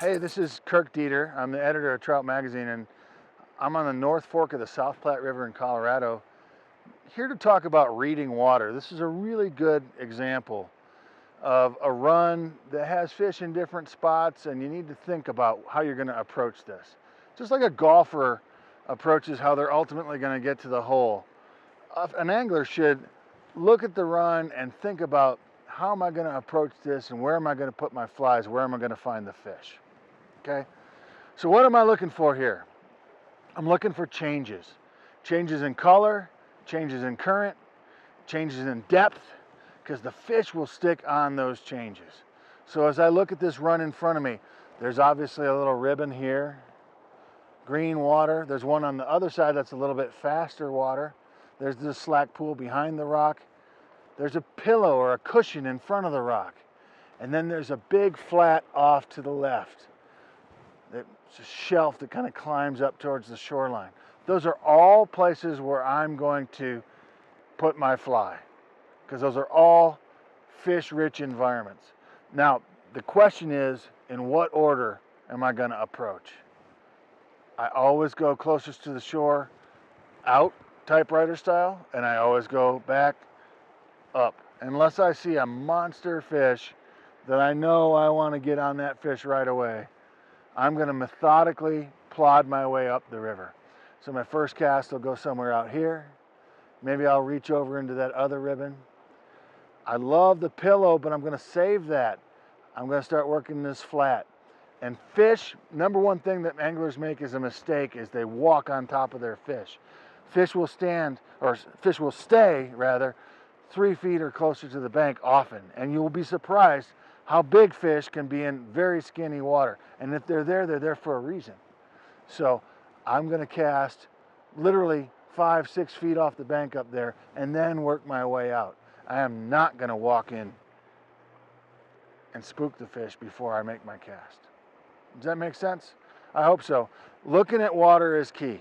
Hey, this is Kirk Dieter. I'm the editor of Trout Magazine, and I'm on the North Fork of the South Platte River in Colorado, here to talk about reading water. This is a really good example of a run that has fish in different spots, and you need to think about how you're going to approach this. Just like a golfer approaches how they're ultimately going to get to the hole, an angler should look at the run and think about, how am I going to approach this, and where am I going to put my flies, where am I going to find the fish? Okay, so what am I looking for here? I'm looking for changes. Changes in color, changes in current, changes in depth, because the fish will stick on those changes. So as I look at this run in front of me, there's obviously a little ribbon here, green water. There's one on the other side that's a little bit faster water. There's this slack pool behind the rock. There's a pillow or a cushion in front of the rock. And then there's a big flat off to the left. It's a shelf that kind of climbs up towards the shoreline. Those are all places where I'm going to put my fly, because those are all fish-rich environments. Now, the question is, in what order am I going to approach? I always go closest to the shore, out, typewriter style, and I always go back, up. Unless I see a monster fish that I know I want to get on that fish right away, I'm going to methodically plod my way up the river. So my first cast will go somewhere out here. Maybe I'll reach over into that other ribbon. I love the pillow, but I'm going to save that. I'm going to start working this flat. And fish, number one thing that anglers make as a mistake is they walk on top of their fish. Fish will stand, or fish will stay rather, 3 feet or closer to the bank often. And you will be surprised how big fish can be in very skinny water. And if they're there for a reason. So I'm going to cast literally 5-6 feet off the bank up there and then work my way out. I am not going to walk in and spook the fish before I make my cast. Does that make sense? I hope so. Looking at water is key.